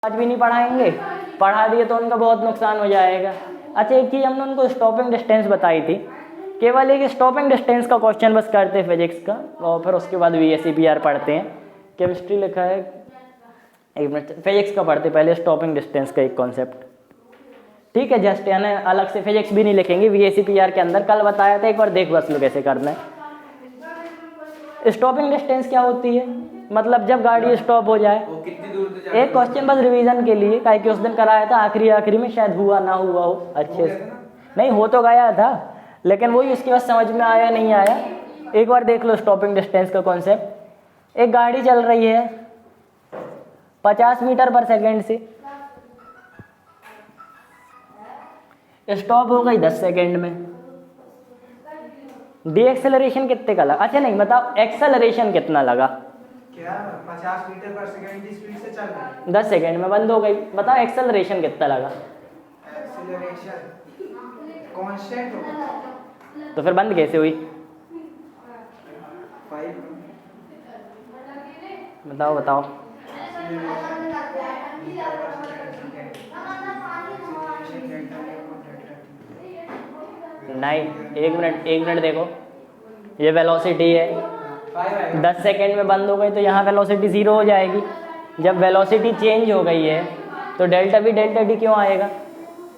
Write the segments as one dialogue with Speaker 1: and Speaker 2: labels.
Speaker 1: आज भी नहीं पढ़ाएंगे, पढ़ा दिए तो उनका बहुत नुकसान हो जाएगा। अच्छा, एक चीज़ हमने उनको स्टॉपिंग डिस्टेंस बताई थी, केवल एक स्टॉपिंग डिस्टेंस का क्वेश्चन बस करते हैं फिजिक्स का, और फिर उसके बाद VSEPR पढ़ते हैं। केमिस्ट्री लिखा है, एक मिनट, फिजिक्स का पढ़ते पहले स्टॉपिंग डिस्टेंस का एक कॉन्सेप्ट, ठीक है। जस्ट यानी अलग से फिजिक्स भी नहीं लिखेंगे, VSEPR के अंदर कल बताया था, एक बार देख बस लो कैसे करना है। स्टॉपिंग डिस्टेंस क्या होती है, मतलब जब गाड़ी स्टॉप हो जाए। एक क्वेश्चन बस रिवीजन के लिए, काहे कि उस दिन कराया था आखिरी में, शायद हुआ ना हुआ हो अच्छे से, नहीं हो तो गया था, लेकिन वही उसके बाद समझ में आया नहीं आया। एक बार देख लो स्टॉपिंग डिस्टेंस का कॉन्सेप्ट। एक गाड़ी चल रही है 50 मीटर पर सेकेंड से, स्टॉप हो गई 10 सेकेंड में, डी एक्सेलरेशन कितने का लगा? अच्छा नहीं, बताओ एक्सेलरेशन कितना लगा?
Speaker 2: क्या 50 मीटर पर सेकंड की स्पीड से चल रही है,
Speaker 1: 10 सेकेंड में बंद हो गई, बताओ एक्सेलरेशन कितना लगा?
Speaker 2: एक्सीलरेशन कांस्टेंट होगा,
Speaker 1: तो फिर बंद कैसे हुई?
Speaker 2: 5
Speaker 1: बताओ बताओ। नहीं, एक मिनट देखो, ये वेलोसिटी है, 10 सेकेंड में बंद हो गई तो यहाँ वेलोसिटी 0 हो जाएगी। जब वेलोसिटी चेंज हो गई है तो डेल्टा V डेल्टा D क्यों आएगा?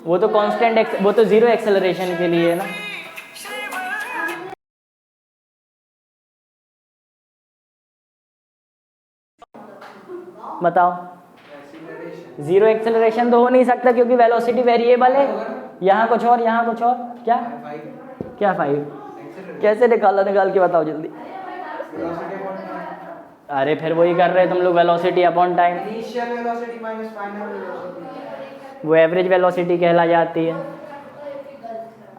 Speaker 1: वो तो कांस्टेंट, वो तो 0 एक्सेलरेशन के लिए है ना। बताओ, 0 एक्सेलरेशन तो हो नहीं सकता क्योंकि वेलोसिटी वेरिएबल है, यहाँ कुछ और यहाँ कुछ और। क्या क्या 5? कैसे निकाल के बताओ जल्दी। अरे फिर वही कर रहे तुम लोग, velocity upon time,
Speaker 2: initial velocity minus final velocity,
Speaker 1: वो एवरेज वेलोसिटी कहला जाती है।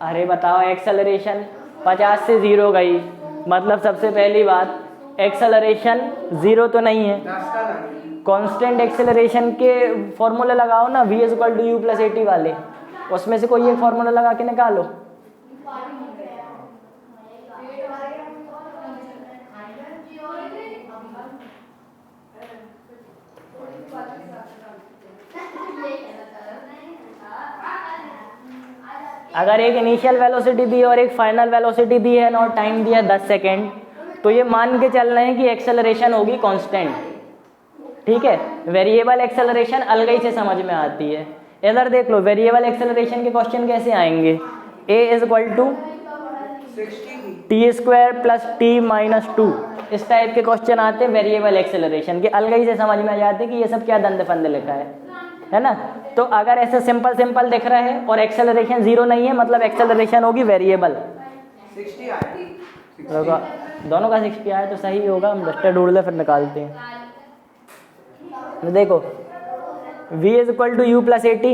Speaker 1: अरे बताओ, एक्सेलरेशन 50 से 0 गई, मतलब सबसे पहली बात एक्सेलरेशन 0 तो नहीं है।
Speaker 2: 10 का लगे,
Speaker 1: कांस्टेंट एक्सेलरेशन के फॉर्मूले लगाओ ना, v = u + at वाले, उसमें से कोई एक फॉर्मूला लगा के निकालो। अगर एक इनिशियल वेलोसिटी दी है और एक फाइनल वेलोसिटी दी है और टाइम दिया 10 सेकेंड, तो ये मान के चल रहे हैं कि एक्सेलरेशन होगी कांस्टेंट, ठीक है। वेरिएबल एक्सेलरेशन अलग ही से समझ में आती है। इधर देख लो, वेरिएबल एक्सेलरेशन के क्वेश्चन कैसे आएंगे? a = t² + t - 2, इस टाइप के क्वेश्चन आते हैं वेरिएबल एक्सेलरेशन के, अलग ही से समझ में आ जाते हैं कि ये सब क्या दंड फंद लिखा है ना। तो अगर ऐसे सिंपल दिख रहा है और एक्सेलरेशन 0 नहीं है, मतलब एक्सेलरेशन होगी वेरिएबल।
Speaker 2: 60 आया,
Speaker 1: होगा दोनों का 60 आया तो सही होगा। हम डस्टर ढूंढ ले फिर निकालते हैं। देखो, v = u + at,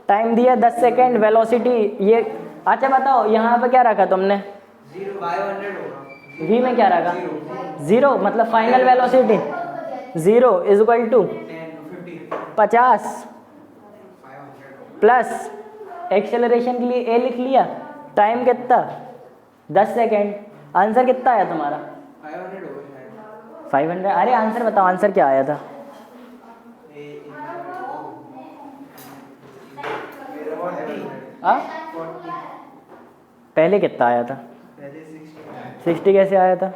Speaker 1: टाइम दिया 10 सेकेंड, वेलोसिटी ये। अच्छा बताओ, यहाँ पे क्या रखा तुमने?
Speaker 2: 0 500 होगा,
Speaker 1: v में क्या रखा? 0, मतलब फाइनल वेलोसिटी 0 = 50 प्लस एक्सेलरेशन के लिए a लिख लिया, टाइम कितना? 10 सेकेंड। आंसर कितना आया तुम्हारा?
Speaker 2: 500 होगा शायद,
Speaker 1: 500। अरे आंसर बताओ, आंसर क्या आया था? पहले कितना आया था?
Speaker 2: पहले
Speaker 1: 60 कैसे आया था?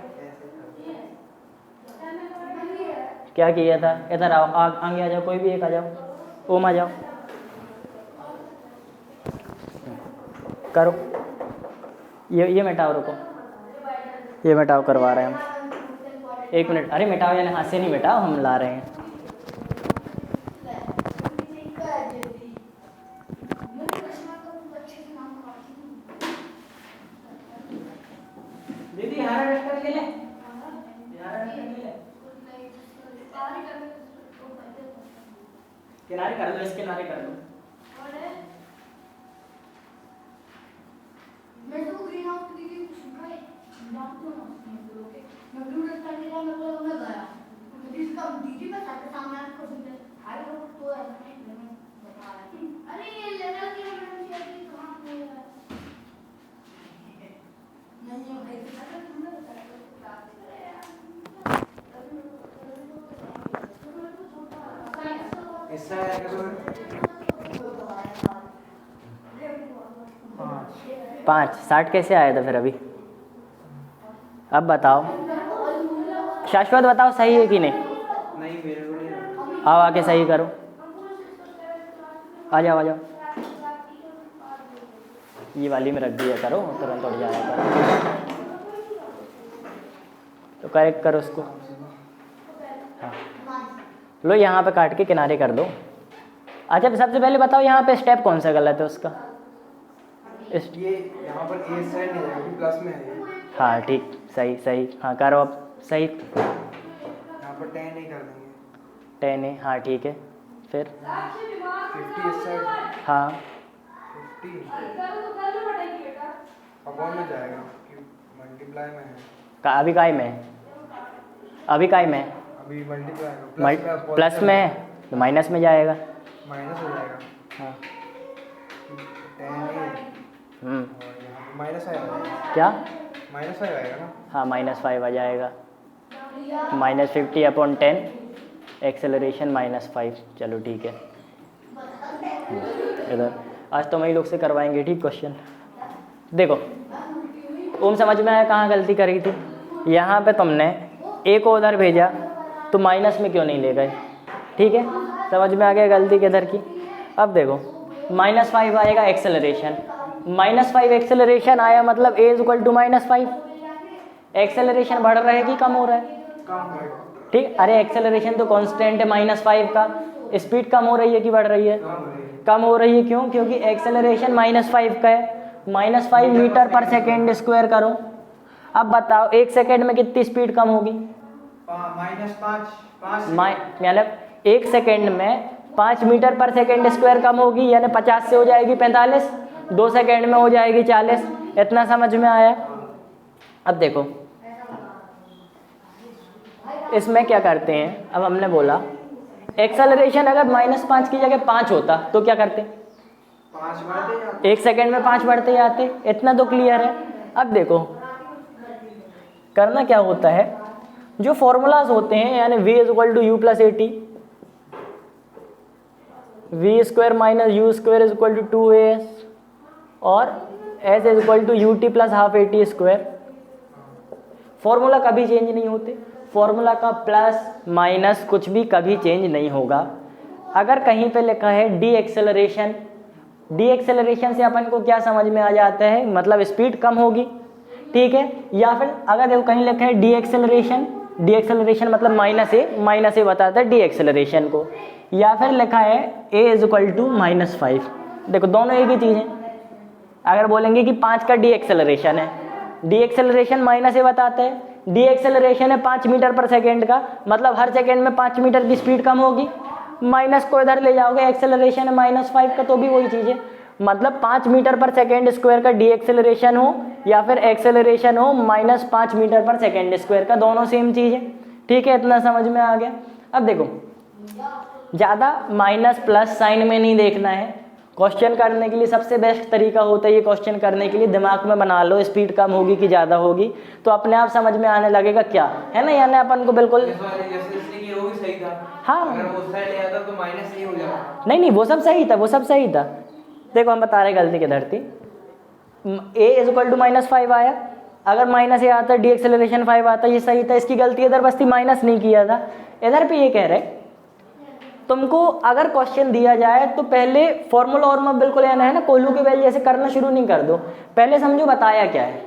Speaker 1: क्या किया था? इधर आओ, आगे आ जाओ, कोई भी एक आ जाओ, ओम आ जाओ, करो। ये मिटाओ, रुको, ये मिटाओ, करवा रहे हैं हम। 1 मिनट, अरे मिटाओ, यानी हाथ से नहीं मिटाओ, हम ला रहे हैं। दीदी हरा डस्टर ले ले, किनारे कर लो, इस किनारे कर लो।
Speaker 3: मैं तो ग्रीन हाउस की कुछ खाए जानते हो मैं ब्लू डस्टर के लिए मैं गया इसका दीदी का सामने आपको सुनते अरे वो तो ऐसा नहीं बता रहा अरे ये लेवल के मैडम चाहिए कहां पे नहीं भाई अगर तुमने बताया तो
Speaker 2: इस साइड आएगा तो
Speaker 1: 5 60 कैसे आया था फिर अभी? अब बताओ शाश्वत, बताओ सही है कि नहीं?
Speaker 2: नहीं, मेरे को नहीं।
Speaker 1: आओ आके सही करो, आ जाओ आ जाओ। ये वाली में रख दिया करो, तुरंत उठ जाया करो। तो करेक्ट करो उसको। हाँ लो, यहाँ पे काट के किनारे कर दो। अच्छा सबसे पहले बताओ यहाँ पे स्टेप कौन सा गलत है उसका?
Speaker 2: ये यहाँ पर ए साइड नहीं जाएगा, प्लस में है ये।
Speaker 1: हाँ ठीक, सही सही, हाँ करो अब सही।
Speaker 2: यहाँ पर 10 नहीं कर देंगे।
Speaker 1: 10 है, हाँ ठीक है। फिर
Speaker 2: 50 इस साइड,
Speaker 1: हाँ
Speaker 2: 50 अपॉन में जाएगा कि मल्टीप्लाई में है।
Speaker 1: अभी काय में है? अभी काय में है?
Speaker 2: अभी मल्टीप्लाई में
Speaker 1: प्लस में है तो माइनस में जाएगा।
Speaker 2: माइनस हो जाएगा।
Speaker 1: हाँ
Speaker 2: 10 है
Speaker 1: हम्म,
Speaker 2: और यहाँ पे माइनस आएगा।
Speaker 1: क्या?
Speaker 2: माइनस आएगा ना?
Speaker 1: हाँ -5 आ जाएगा। -50/10 एक्सेलरेशन -5। चलो ठीक है। इधर आज तो वही लोग से करवाएंगे ठीक क्वेश्चन। देखो ओम, समझ में आया कहाँ गलती करी थी? यहाँ पे तुमने ए को उधर भेजा तो माइनस में क्यों नहीं ले गए? ठीक है, समझ में आ गया गलती किधर की। अब देखो -5 आएगा एक्सेलरेशन, -5 एक्सेलरेशन आया मतलब a = -5। एक्सेलरेशन बढ़ रहा है कि कम हो रहा है?
Speaker 2: कम है।
Speaker 1: ठीक, अरे एक्सेलरेशन तो कांस्टेंट है -5 का, स्पीड कम हो रही है कि बढ़ रही है? कम हो रही है। क्यों? क्योंकि एक्सेलरेशन -5 का है। -5 मीटर पर सेकेंड स्क्वायर करो। अब बताओ 1 सेकेंड में कितनी स्पीड कम होगी?
Speaker 2: -5
Speaker 1: मतलब 1 सेकेंड में 5 मीटर पर सेकेंड स्क्वायर कम होगी, यानी 50 से हो जाएगी 45, 2 सेकेंड में हो जाएगी 40। इतना समझ में आया? अब देखो इसमें क्या करते हैं। अब हमने बोला एक्सेलरेशन अगर -5 की जगह 5 होता तो क्या करते?
Speaker 2: 5 बढ़ते जाते।
Speaker 1: 1 सेकेंड में 5 बढ़ते जाते। इतना तो क्लियर है। अब देखो करना क्या होता है, जो फॉर्मूलाज होते हैं यानी v = u + at, v² - u² = 2as और s = ut + ½ at²। फॉर्मूला कभी चेंज नहीं होते। फॉर्मूला का प्लस माइनस कुछ भी कभी चेंज नहीं होगा। अगर कहीं पे लिखा है डी एक्सेलरेशन, डी एक्सेलरेशन से अपन को क्या समझ में आ जाता है, मतलब स्पीड कम होगी। ठीक है, या फिर अगर देखो कहीं लिखा है डी एक्सेलरेशन, डी एक्सेलरेशन मतलब माइनस ए बताता है डी एक्सेलरेशन को, या फिर लिखा है a = -5। देखो दोनों एक ही चीज़ है। अगर बोलेंगे कि 5 का डी एक्सेलरेशन है, डी एक्सेलरेशन माइनस ए बताता है, डी एक्सेलरेशन है 5 मीटर पर सेकेंड का, मतलब हर सेकेंड में 5 मीटर की स्पीड कम होगी। माइनस को इधर ले जाओगे, एक्सेलरेशन है -5 का, तो भी वही चीज़ है। मतलब 5 मीटर पर सेकेंड स्क्वायर का डी एक्सेलरेशन हो या फिर एक्सेलरेशन हो -5 मीटर पर सेकेंड स्क्वायर का, दोनों सेम चीज़ है। ठीक है, इतना समझ में आ गया। अब देखो ज़्यादा माइनस प्लस साइन में नहीं देखना है। क्वेश्चन करने के लिए सबसे बेस्ट तरीका होता है ये क्वेश्चन करने के लिए, दिमाग में बना लो स्पीड कम होगी कि ज़्यादा होगी, तो अपने आप समझ में आने लगेगा क्या है ना, यानी अपन को बिल्कुल हाँ
Speaker 2: अगर वो साइड ले आता तो माइनस नहीं हो जाता।
Speaker 1: नहीं वो सब सही था, वो सब सही था। देखो हम बता रहे गलती किधर थी। a = -5 आया, अगर माइनस ए आता डी एक्सेलरेशन 5 आता, ये सही था। इसकी गलती इधर बस थी, माइनस नहीं किया था। इधर पे ये कह रहे तुमको अगर क्वेश्चन दिया जाए तो पहले फॉर्मूला और में बिल्कुल है ना कोलू के बेल जैसे करना शुरू नहीं कर दो, पहले समझो बताया क्या है।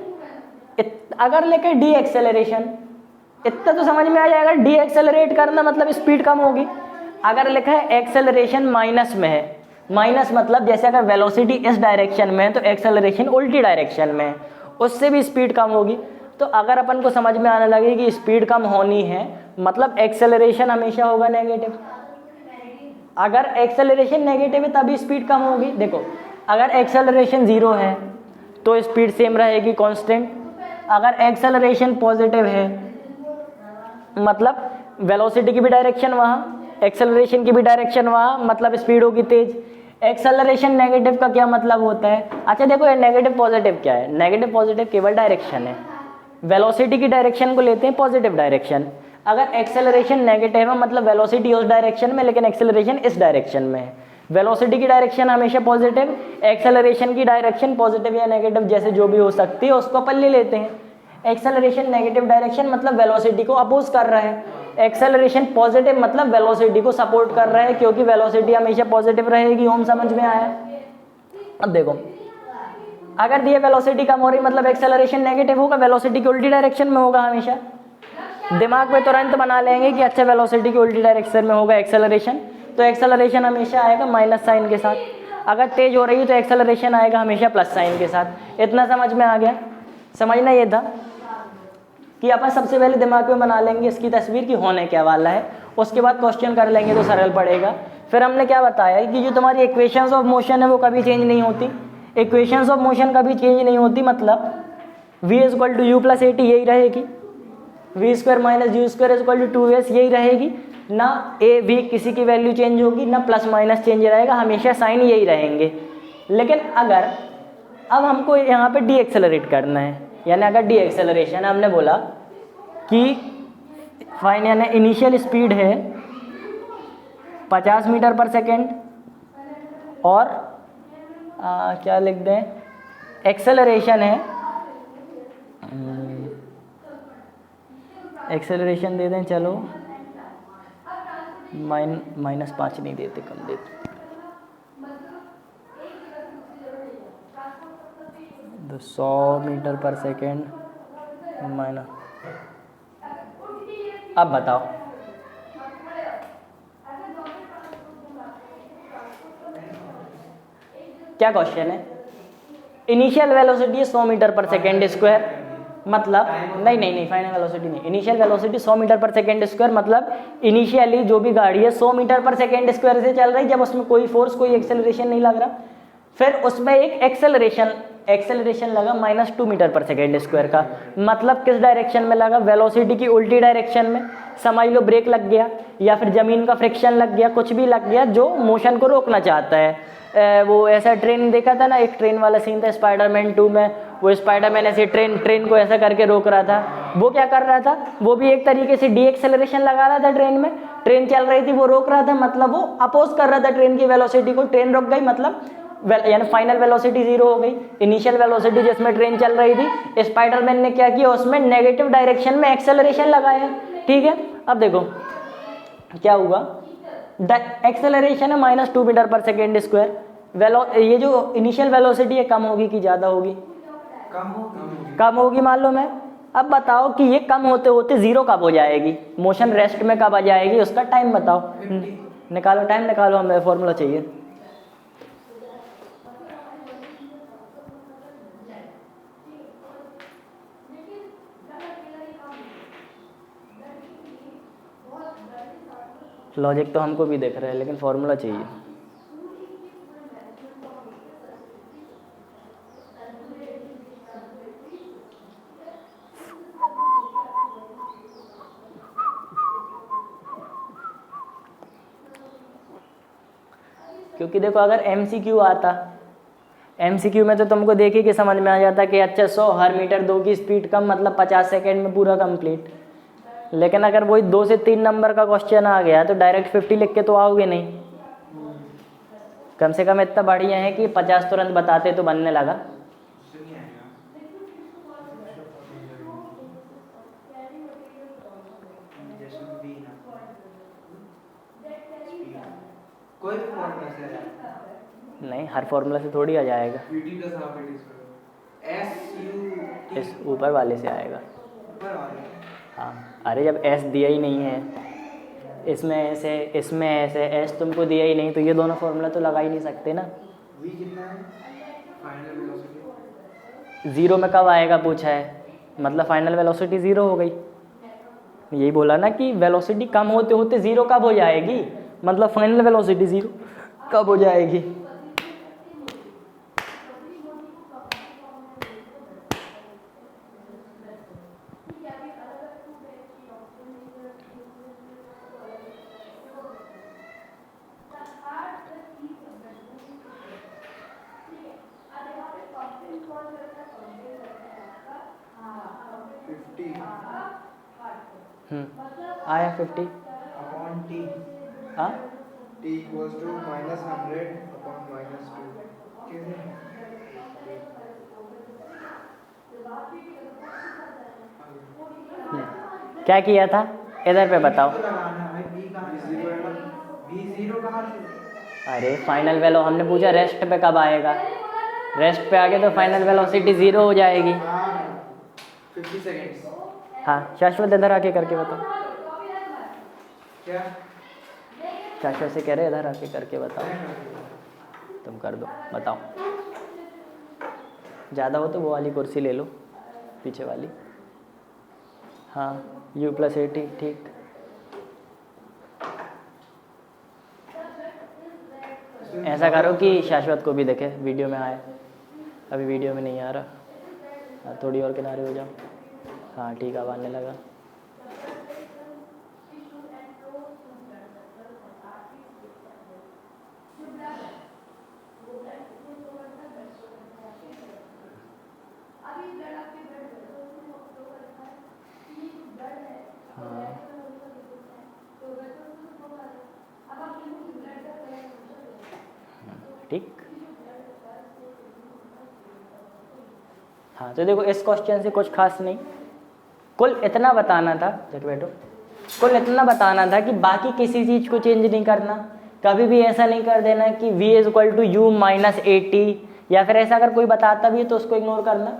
Speaker 1: अगर लेके डी एक्सेलरेशन, इतना तो समझ में आ जाएगा, डी एक्सेलरेट करना मतलब स्पीड कम होगी। अगर लिखा है एक्सेलरेशन माइनस में है, माइनस मतलब जैसे अगर वेलोसिटी इस डायरेक्शन में है तो एक्सेलरेशन उल्टी डायरेक्शन में है, उससे भी स्पीड कम होगी। तो अगर अपन को समझ में आने लगे कि स्पीड कम होनी है मतलब एक्सेलरेशन हमेशा होगा नेगेटिव। अगर एक्सेलरेशन नेगेटिव है तभी स्पीड कम होगी। देखो अगर एक्सेलरेशन 0 है तो स्पीड सेम रहेगी कांस्टेंट। अगर एक्सेलरेशन पॉजिटिव है मतलब वेलोसिटी की भी डायरेक्शन वहाँ, एक्सेलरेशन की भी डायरेक्शन वहाँ, मतलब स्पीड होगी तेज। एक्सेलरेशन नेगेटिव का क्या मतलब होता है? अच्छा देखो ये नेगेटिव पॉजिटिव क्या है, नेगेटिव पॉजिटिव केवल डायरेक्शन है। वेलोसिटी की डायरेक्शन को लेते हैं पॉजिटिव डायरेक्शन। अगर एक्सेलरेशन नेगेटिव है मतलब वेलोसिटी उस डायरेक्शन में लेकिन एक्सेलरेशन इस डायरेक्शन में है। वेलोसिटी की डायरेक्शन हमेशा पॉजिटिव, एक्सेलरेशन की डायरेक्शन पॉजिटिव या नेगेटिव जैसे जो भी हो सकती है उसको अपन ले लेते हैं। एक्सेलरेशन नेगेटिव डायरेक्शन मतलब वेलोसिटी को अपोज कर रहा है, एक्सेलरेशन पॉजिटिव मतलब वेलोसिटी को सपोर्ट कर रहा है क्योंकि वेलोसिटी हमेशा पॉजिटिव रहेगी। ओम समझ में आया? अब देखो अगर दिए वेलोसिटी कम हो रही मतलब एक्सेलरेशन नेगेटिव होगा, वेलोसिटी की उल्टी डायरेक्शन में होगा हमेशा। दिमाग में तुरंत बना लेंगे कि अच्छा वेलोसिटी की उल्टी डायरेक्शन में होगा एक्सेलरेशन, तो एक्सेलरेशन हमेशा आएगा माइनस साइन के साथ। अगर तेज हो रही है तो एक्सेलरेशन आएगा हमेशा प्लस साइन के साथ। इतना समझ में आ गया? समझना ये था कि अपन सबसे पहले दिमाग में बना लेंगे इसकी तस्वीर की होने क्या वाला है, उसके बाद क्वेश्चन कर लेंगे तो सरल पड़ेगा। फिर हमने क्या बताया कि जो तुम्हारी इक्वेशंस ऑफ मोशन है वो कभी चेंज नहीं होती। इक्वेशंस ऑफ मोशन कभी चेंज नहीं होती मतलब v equal to u plus a t यही रहेगी, v square minus u square equal to 2s यही रहेगी ना। ए वी किसी की वैल्यू चेंज होगी ना, प्लस माइनस चेंज रहेगा, हमेशा साइन यही रहेंगे। लेकिन अगर अब हमको यहाँ पे डी एक्सेलरेट करना है, यानी अगर डी एक्सेलरेशन हमने बोला कि फाइन यानी इनिशियल स्पीड है 50 मीटर पर सेकेंड और क्या लिख दें, एक्सेलरेशन है एक्सेलरेशन दे दें चलो -5 नहीं देते, कम देते 100 मीटर पर सेकेंड माइनस। अब बताओ क्या क्वेश्चन है? इनिशियल वेलोसिटी है 100 मीटर पर सेकेंड स्क्वायर मतलब नहीं फाइनल वेलोसिटी नहीं, initial velocity 100 metre per second square मतलब इनिशियली जो भी गाड़ी है 100 मीटर पर सेकेंड स्क्वायर से चल रही, जब उसमें कोई फोर्स कोई एक्सेलरेशन नहीं लग रहा। फिर उसमें एक एक्सेलरेशन लगा -2 मीटर पर सेकेंड स्क्वायर का, मतलब किस डायरेक्शन में लगा? वेलोसिटी की उल्टी डायरेक्शन में। समझ लो ब्रेक लग गया या फिर जमीन का फ्रिक्शन लग गया, कुछ भी लग गया जो मोशन को रोकना चाहता है। वो ऐसा ट्रेन देखा था ना, एक ट्रेन वाला सीन था स्पाइडरमैन 2 में, वो स्पाइडरमैन ऐसे ट्रेन को ऐसा करके रोक रहा था। वो क्या कर रहा था? वो भी एक तरीके से डी एक्सेलरेशन लगा रहा था ट्रेन में। ट्रेन चल रही थी वो रोक रहा था, मतलब वो अपोज कर रहा था ट्रेन की वेलोसिटी को। ट्रेन रुक गई मतलब यानी फाइनल वेलोसिटी 0 हो गई। इनिशियल वेलोसिटी जिसमें ट्रेन चल रही थी, स्पाइडरमैन ने क्या किया, उसमें नेगेटिव डायरेक्शन में एक्सेलरेशन लगाया। ठीक है, अब देखो क्या हुआ, एक्सेलरेशन है -2 मीटर पर सेकेंड स्क्वायर। ये जो इनिशियल वेलोसिटी है कम होगी कि ज़्यादा होगी? कम होगी मालूम है। अब बताओ कि ये कम होते होते 0 कब हो जाएगी, मोशन रेस्ट में कब आ जाएगी, उसका टाइम बताओ। निकालो टाइम निकालो, हमें फॉर्मूला चाहिए। लॉजिक तो हमको भी दिख रहा है लेकिन फॉर्मूला चाहिए। क्योंकि देखो अगर MCQ आता, MCQ में तो तुमको देखिए कि समझ में आ जाता कि अच्छा 100 हर मीटर 2 की स्पीड कम मतलब 50 सेकेंड में पूरा कंप्लीट। लेकिन अगर वही 2 से 3 नंबर का क्वेश्चन आ गया तो डायरेक्ट 50 लिख के तो आओगे नहीं। कम से कम इतना बढ़िया है कि 50 तुरंत बताते तो बनने लगा।
Speaker 2: कोई भी फॉर्मूला से आ जाता है।
Speaker 1: नहीं, हर फॉर्मूला से थोड़ी आ जाएगा,
Speaker 2: VT plus half VT square SU
Speaker 1: इस ऊपर वाले से आएगा।
Speaker 2: ऊपर वाले।
Speaker 1: हाँ, अरे जब S दिया ही नहीं है, इसमें ऐसे S तुमको दिया ही नहीं तो ये दोनों फॉर्मूला तो लगा ही नहीं सकते ना।
Speaker 2: V कितना है? फाइनल वेलोसिटी
Speaker 1: 0 में कब आएगा पूछा है, मतलब फाइनल वेलोसिटी 0 हो गई। यही बोला ना कि वेलोसिटी कम होते होते 0 कब हो जाएगी, मतलब फाइनल वेलोसिटी 0 कब हो जाएगी। आया 50।
Speaker 2: अपॉन टी,
Speaker 1: हाँ
Speaker 2: टी इक्वल्स टू -100 अपॉन -2। कैसे?
Speaker 1: क्या किया था इधर पे बताओ।
Speaker 2: तो लगाना है भाई, बी कहाँ से? जीरो है ना, बी जीरो कहाँ से?
Speaker 1: अरे फाइनल वेलो हमने पूछा रेस्ट पे कब आएगा, रेस्ट पे आगे तो फाइनल वेलोसिटी 0 हो जाएगी।
Speaker 2: हाँ 50 सेकेंड्स।
Speaker 1: हाँ शाश्वत इधर आके करके बताओ।
Speaker 2: क्या?
Speaker 1: शाश्वत से कह रहे इधर आके करके बताओ। तुम कर दो, बताओ। ज़्यादा हो तो वो वाली कुर्सी ले लो, पीछे वाली। हाँ u+80 ठीक। ऐसा करो कि शाश्वत को भी देखे, वीडियो में आए। अभी वीडियो में नहीं आ रहा। हाँ थोड़ी और किनारे हो जाओ। हाँ ठीक है, अब आने लगा। हाँ ठीक। हाँ तो देखो इस क्वेश्चन से कुछ खास नहीं, कुल इतना बताना था, देखो बैठो, कुल इतना बताना था कि बाकी किसी चीज़ को चेंज नहीं करना। कभी भी ऐसा नहीं कर देना कि v = u-80, या फिर ऐसा अगर कोई बताता भी है तो उसको इग्नोर करना।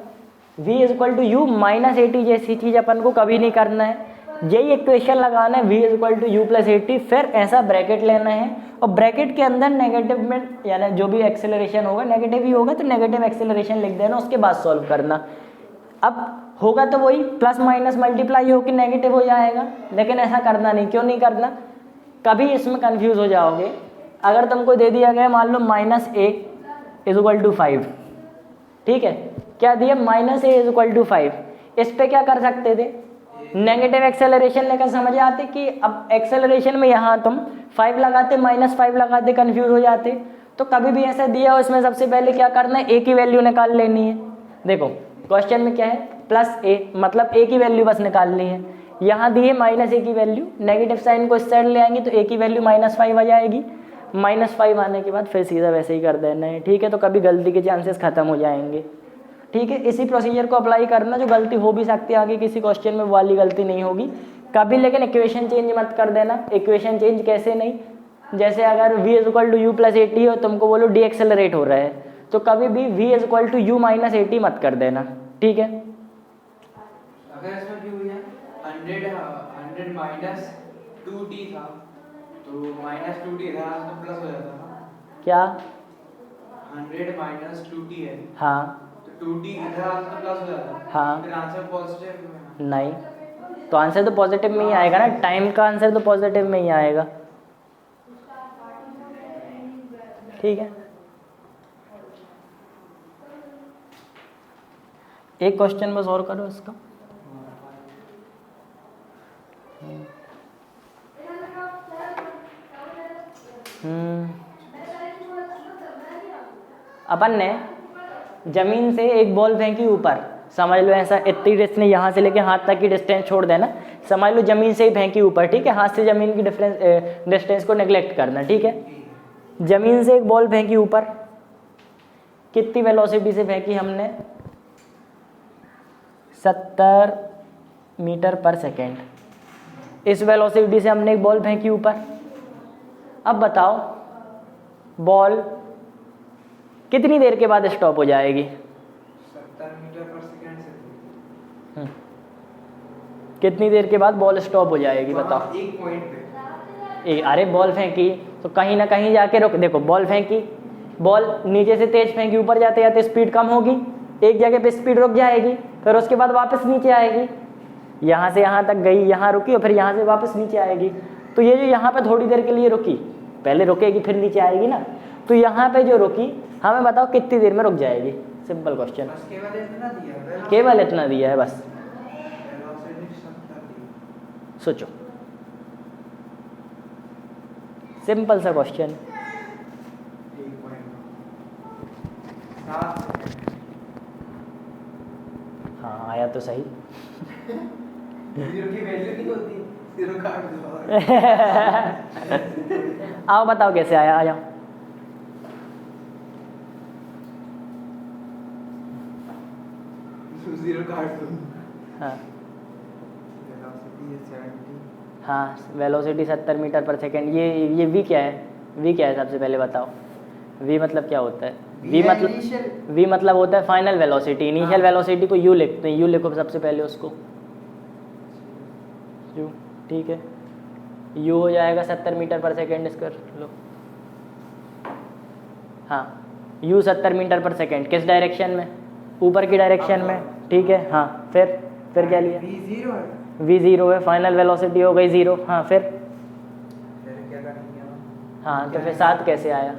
Speaker 1: v = u-80 जैसी चीज़ अपन को कभी नहीं करना है। यही इक्वेशन लगाना है, v = u+80, फिर ऐसा ब्रैकेट लेना है और ब्रैकेट के अंदर नेगेटिव में, यानी जो भी एक्सेलरेशन होगा नेगेटिव ही होगा, तो नेगेटिव एक्सेलरेशन लिख देना, उसके बाद सॉल्व करना। अब होगा तो वही प्लस माइनस मल्टीप्लाई होकर नेगेटिव हो जाएगा, लेकिन ऐसा करना नहीं। क्यों नहीं करना? कभी इसमें कंफ्यूज हो जाओगे। अगर तुमको दे दिया गया मान लो -a = 5, ठीक है, क्या दिया? -a = 5। इस पे क्या कर सकते थे? नेगेटिव एक्सेलरेशन लेकर समझ आते कि अब एक्सेलरेशन में यहाँ तुम 5 लगाते, -5 लगाते, कंफ्यूज हो जाते। तो कभी भी ऐसा दिया हो, इसमें सबसे पहले क्या करना है? a की वैल्यू निकाल लेनी है। देखो क्वेश्चन में क्या है? +a, मतलब a की वैल्यू बस निकालनी है। यहाँ दी है -a की वैल्यू, नेगेटिव साइन को इस साइड ले आएंगे तो a की वैल्यू -5 आ जाएगी। -5 आने के बाद फिर सीधा वैसे ही कर देना है, ठीक है। तो कभी गलती के चांसेस खत्म हो जाएंगे, ठीक है। इसी प्रोसीजर को अप्लाई करना, जो गलती हो भी सकती है आगे किसी क्वेश्चन में, वो वाली गलती नहीं होगी कभी। लेकिन इक्वेशन चेंज मत कर देना। इक्वेशन चेंज कैसे नहीं? जैसे अगर v = u+80 हो, तुमको बोलो डी एक्सेलरेट हो रहा है, तो कभी भी v = u-80 मत कर देना, ठीक है।
Speaker 2: अगर इसमें भी हुई है 100 -2t था, तो -2t था तो प्लस हो जाता ना।
Speaker 1: क्या?
Speaker 2: 100 - 2t है,
Speaker 1: हाँ
Speaker 2: तो 2t इधर आता तो प्लस हो जाता।
Speaker 1: हाँ।
Speaker 2: फिर आंसर पॉजिटिव है।
Speaker 1: नहीं, तो आंसर तो पॉजिटिव में ही आएगा ना, टाइम का आंसर तो पॉजिटिव में ही आएगा, ठीक है। एक क्वेश्चन बस और करो इसका। अपन ने जमीन से एक बॉल फेंकी ऊपर, समझ लो ऐसा, इतनी डिस्टेंस यहाँ से लेके हाथ तक की डिस्टेंस छोड़ देना। समझ लो जमीन से ही फेंकी ऊपर, ठीक है। हाथ से जमीन की डिस्टेंस को नेग्लेक्ट करना, ठीक है। जमीन से एक बॉल फेंकी ऊपर, कितनी वेलोसिटी से फेंकी हमने? 70 मीटर/सेकेंड। इस वेलोसिटी से हमने एक बॉल फेंकी ऊपर। अब बताओ बॉल कितनी देर के बाद स्टॉप हो जाएगी?
Speaker 2: 70 मीटर/सेकेंड से।
Speaker 1: कितनी देर के बाद बॉल स्टॉप हो जाएगी बताओ?
Speaker 2: एक पॉइंट पे।
Speaker 1: अरे बॉल फेंकी तो कहीं ना कहीं जाके रुक, देखो बॉल फेंकी, बॉल नीचे से तेज फेंकी, ऊपर जाते जाते स्पीड कम होगी, एक जगह पे स्पीड रुक जाएगी, फिर उसके बाद वापस नीचे आएगी, यहाँ से यहाँ तक गई, यहाँ रुकी और फिर यहाँ से वापस नीचे आएगी। तो ये जो यहाँ पे थोड़ी देर के लिए रुकी, पहले रुकेगी फिर नीचे आएगी ना, तो यहाँ पे जो रुकी, हमें बताओ कितनी देर में रुक जाएगी? सिंपल क्वेश्चन, केवल इतना दिया है बस, सोचो, सिंपल सा क्वेश्चन। हाँ आया तो सही।
Speaker 2: जीरो की वैल्यू नहीं होती। जीरो काट दो।
Speaker 1: आओ बताओ कैसे आया, आ जाओ।
Speaker 2: जीरो काट दो।
Speaker 1: हाँ
Speaker 2: वेलोसिटी है 70।
Speaker 1: हाँ, वेलोसिटी 70 मीटर पर सेकेंड। ये वी क्या है? वी क्या है सबसे पहले बताओ। वी मतलब क्या होता है? वी मतलब होता है फाइनल वेलोसिटी। इनिशियल वेलोसिटी को यू लिखते हैं। यू लिखो सबसे पहले उसको, यू, ठीक है। यू हो जाएगा 70 मीटर पर सेकेंड स्क्वायर। लो, हाँ, यू 70 मीटर पर सेकेंड किस डायरेक्शन में? ऊपर की डायरेक्शन में, ठीक है। हाँ, फिर क्या लिया?
Speaker 2: वी जीरो है।
Speaker 1: वी जीरो है, फाइनल वेलोसिटी हो गई जीरो। हाँ, फिर
Speaker 2: क्या करेंगे हम?
Speaker 1: हाँ, तो फिर 7 कैसे आया?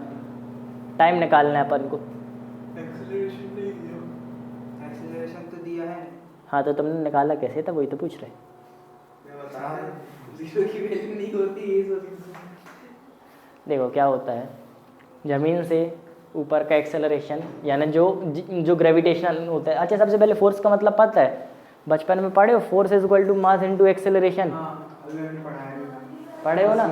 Speaker 1: टाइम निकालना है अपन को।
Speaker 2: एक्सेलरेशन नहीं दिया। एक्सेलरेशन तो दिया है।
Speaker 1: हाँ, तो तुमने निकाला कैसे था? वही तो पूछ रहे।
Speaker 2: मैं बता रहा हूँ, जीरो की वैल्यू नहीं होती ये सब।
Speaker 1: देखो क्या होता है, ज़मीन से ऊपर का एक्सेलरेशन यानी जो ग्रेविटेशनल होता है। अच्छा, सबसे पहले फोर्स का मतलब पता है? बचपन में पढ़े हो, force is equal to mass into acceleration.
Speaker 2: अभी मैंने पढ़ा है।
Speaker 1: पढ़े हो ना?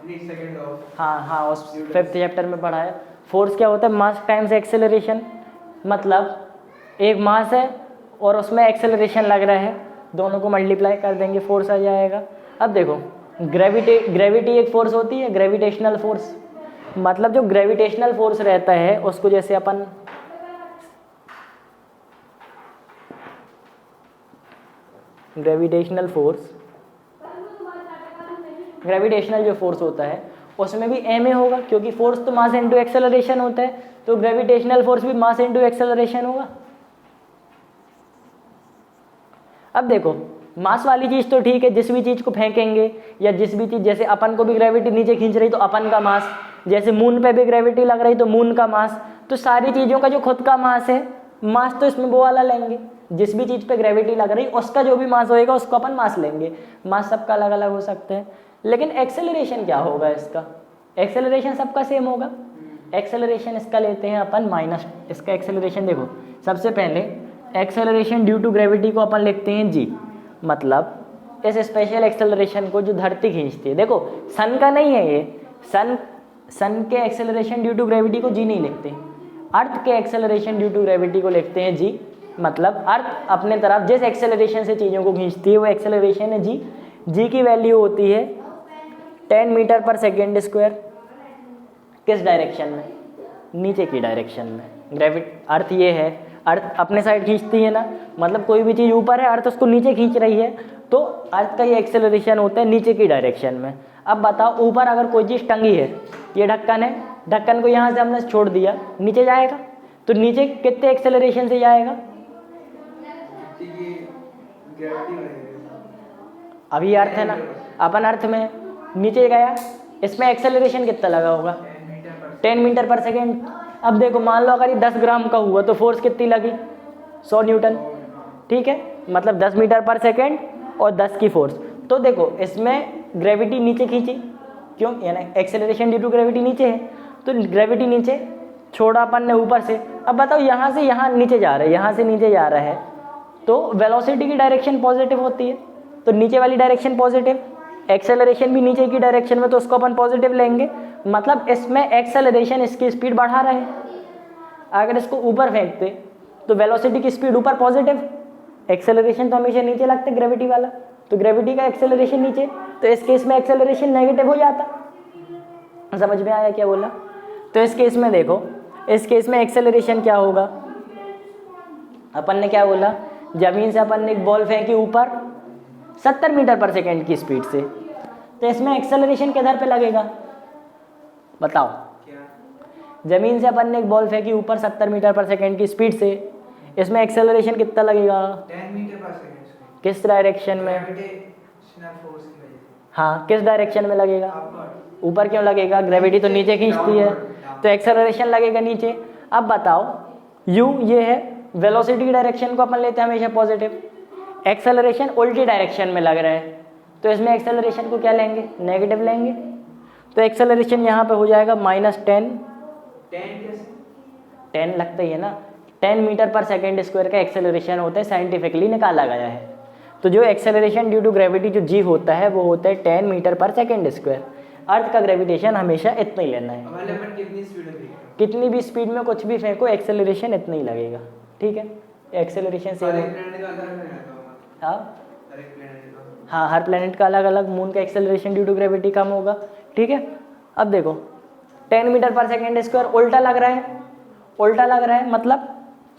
Speaker 2: Second law.
Speaker 1: हाँ, उस 5th चैप्टर में पढ़ा है। फोर्स क्या होता है? मास टाइम्स एक्सेलरेशन। मतलब एक मास है और उसमें एक्सेलरेशन लग रहा है, दोनों को मल्टीप्लाई कर देंगे, फोर्स आ जाएगा। अब देखो, ग्रेविटी एक फोर्स होती है, ग्रेविटेशनल फोर्स। मतलब जो ग्रेविटेशनल फोर्स रहता है उसको जैसे अपन ग्रेविटेशनल जो फोर्स होता है उसमें भी एम ए होगा, क्योंकि फोर्स तो मास इनटू एक्सेलरेशन होता है, तो ग्रेविटेशनल फोर्स भी मास इनटू एक्सेलरेशन होगा। अब देखो, मास वाली चीज तो ठीक है, जिस भी चीज को फेंकेंगे या जिस भी चीज, जैसे अपन को भी ग्रेविटी नीचे खींच रही तो अपन का मास, जैसे मून पे भी ग्रेविटी लग रही तो मून का मास, तो सारी चीजों का जो खुद का मास है, मास तो इसमें वो वाला लेंगे। जिस भी चीज पे ग्रेविटी लग रही उसका जो भी मास होएगा उसको अपन मास लेंगे। मास सबका अलग अलग हो सकते हैं, लेकिन एक्सेलरेशन क्या होगा इसका? एक्सेलरेशन सबका सेम होगा। एक्सेलरेशन इसका लेते हैं अपन माइनस, इसका एक्सेलरेशन देखो, सबसे पहले एक्सेलरेशन ड्यू टू ग्रेविटी को अपन लिखते हैं जी। मतलब इस स्पेशल एक्सेलरेशन को जो धरती खींचती है, देखो सन का नहीं है ये, सन के एक्सेलरेशन ड्यू टू ग्रेविटी को जी नहीं लिखते, अर्थ के एक्सेलरेशन ड्यू टू ग्रेविटी को लिखते हैं जी। मतलब अर्थ अपने तरफ जिस एक्सेलरेशन से चीज़ों को खींचती है वो एक्सेलरेशन है जी। जी की वैल्यू होती है 10 मीटर पर सेकेंड स्क्वायर। किस डायरेक्शन में? नीचे की डायरेक्शन में। अर्थ ये है, अर्थ अपने साइड खींचती है ना, मतलब कोई भी चीज़ ऊपर है, अर्थ उसको नीचे खींच रही है, तो अर्थ का ये एक्सेलरेशन होता है नीचे की डायरेक्शन में। अब बताओ, ऊपर अगर कोई चीज़ टंगी है, ये ढक्कन है, ढक्कन को यहाँ से हमने छोड़ दिया, नीचे जाएगा, तो नीचे कितने एक्सेलरेशन से जाएगा? अभी अर्थ है ना, अपन अर्थ में नीचे गया, इसमें एक्सेलरेशन कितना लगा होगा? 10 मीटर पर सेकेंड। अब देखो, मान लो अगर ये 10 ग्राम का हुआ तो फोर्स कितनी लगी? 100 न्यूटन, ठीक है। मतलब 10 मीटर पर सेकेंड और 10 की फोर्स। तो देखो, इसमें ग्रेविटी नीचे खींची, क्यों? यानी एक्सेलरेशन ड्यू टू ग्रेविटी नीचे है, तो ग्रेविटी नीचे छोड़ा अपन ने ऊपर से। अब बताओ, यहाँ से यहाँ नीचे जा रहा है, यहाँ से नीचे जा रहा है, तो वेलोसिटी की डायरेक्शन पॉजिटिव होती है, तो नीचे वाली डायरेक्शन पॉजिटिव, एक्सेलरेशन भी नीचे की डायरेक्शन में, तो उसको अपन पॉजिटिव लेंगे। मतलब इसमें एक्सेलरेशन इसकी स्पीड बढ़ा रहा है। अगर इसको ऊपर फेंकते तो वेलोसिटी की स्पीड ऊपर पॉजिटिव, एक्सेलरेशन तो हमेशा नीचे लगता है ग्रेविटी वाला, तो ग्रेविटी का एक्सेलरेशन नीचे, तो इस केस में एक्सेलरेशन नेगेटिव हो जाता। समझ में आया क्या बोला? तो इस केस में देखो, इस केस में एक्सेलरेशन क्या होगा? अपन ने क्या बोला? जमीन से अपन ने एक बॉल फेंकी ऊपर 70 मीटर पर सेकेंड की स्पीड से, तो इसमें एक्सेलरेशन किधर पे लगेगा बताओ? जमीन से अपन ने एक बॉल फेंकी ऊपर 70 मीटर पर सेकेंड की स्पीड से, इसमें एक्सेलरेशन कितना लगेगा?
Speaker 2: 10 मीटर पर सेकेंड।
Speaker 1: किस डायरेक्शन में?
Speaker 2: फोर्स की वजह से।
Speaker 1: हाँ, किस डायरेक्शन में लगेगा?
Speaker 2: अपवर्ड।
Speaker 1: ऊपर क्यों लगेगा? ग्रेविटी तो नीचे खींचती है, तो एक्सेलरेशन लगेगा नीचे। अब बताओ, यू ये है, वेलोसिटी की डायरेक्शन को अपन लेते हैं हमेशा पॉजिटिव, एक्सेलरेशन उल्टी डायरेक्शन में लग रहा है, तो इसमें एक्सेलरेशन को क्या लेंगे? नेगेटिव लेंगे। तो एक्सेलरेशन यहाँ पे हो जाएगा -10। 10 लगता ही है ना, 10 मीटर पर सेकेंड स्क्वायर का एक्सेलरेशन होता है, साइंटिफिकली निकाला गया है। तो जो एक्सेलरेशन ड्यू टू ग्रेविटी जो जी होता है वो होता है 10 मीटर पर सेकेंड स्क्वायर। अर्थ का ग्रेविटेशन हमेशा इतना ही लेना है,
Speaker 2: अब वाले अपन कितनी स्पीड में देख
Speaker 1: कितनी भी स्पीड में कुछ भी फेंको एक्सेलरेशन इतना ही लगेगा, ठीक है। एक्सेलरेशन से
Speaker 2: हर एक प्लेनेट का अलग अलग रहता होगा।
Speaker 1: हाँ
Speaker 2: हर एक प्लेनेट का
Speaker 1: हाँ, हर प्लेनेट का अलग अलग, मून का एक्सेलरेशन ड्यू टू ग्रेविटी कम होगा, ठीक है। अब देखो 10 मीटर पर सेकेंड स्क्वायर उल्टा लग रहा है, उल्टा लग रहा है मतलब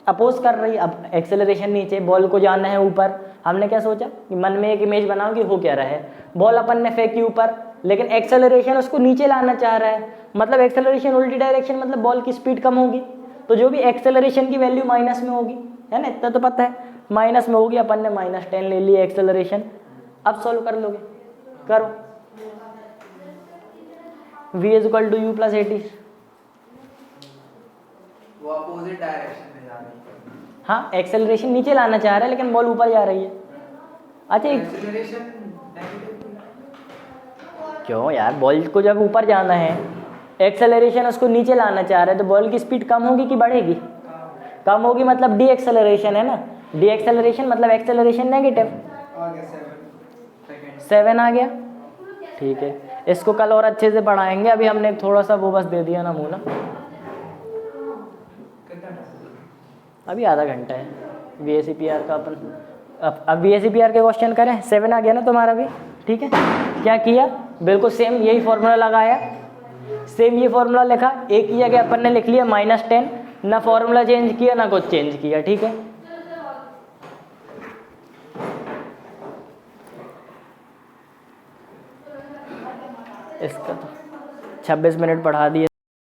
Speaker 1: अपोज कर रही है। अब एक्सेलरेशन नीचे, बॉल को जाना है ऊपर, हमने क्या सोचा कि मन में एक इमेज बनाओ कि हो क्या रहा है, बॉल अपन ने फेंकी ऊपर, लेकिन एक्सेलरेशन उसको नीचे लाना चाह रहा है, मतलब एक्सेलरेशन उल्टी डायरेक्शन, मतलब बॉल की स्पीड कम होगी, तो जो भी एक्सेलरेशन की वैल्यू माइनस में होगी, है ना, इतना तो पता है, माइनस में होगी। अपन ने -10 ले ली एक्सेलरेशन। अब सॉल्व कर लोगे, करो। v = u + 80।
Speaker 2: वो अपोजिट डायरेक्शन में जा रही है।
Speaker 1: हाँ, एक्सेलरेशन नीचे लाना चाह रहा है लेकिन बॉल ऊपर जा रही है। अच्छा
Speaker 2: एक्सेलरेशन
Speaker 1: क्यों यार, बॉल को जब ऊपर जाना है, एक्सेलरेशन उसको नीचे लाना चाह रहा है, तो बॉल की स्पीड कम होगी कि बढ़ेगी? कम होगी, मतलब डी एक्सेलरेशन है ना, डी एक्सेलरेशन मतलब एक्सेलरेशन नेगेटिव,
Speaker 2: आ गया 7 सेकंड।
Speaker 1: 7 आ गया, ठीक है। इसको कल और अच्छे से पढ़ाएंगे, अभी हमने थोड़ा सा वो बस दे दिया नमूना।
Speaker 2: कितना टाइम?
Speaker 1: अभी आधा घंटा है VACPR का। अपन अब VACPR के क्वेश्चन करें। 7 आ गया ना तुम्हारा भी, ठीक है। क्या किया, बिल्कुल सेम यही फॉर्मूला लगाया, सेम ये फॉर्मूला लिखा, एक ही जगह अपन ने लिख लिया -10, ना फॉर्मूला चेंज किया ना कुछ चेंज किया, ठीक है। इसका तो 26 मिनट पढ़ा दिए।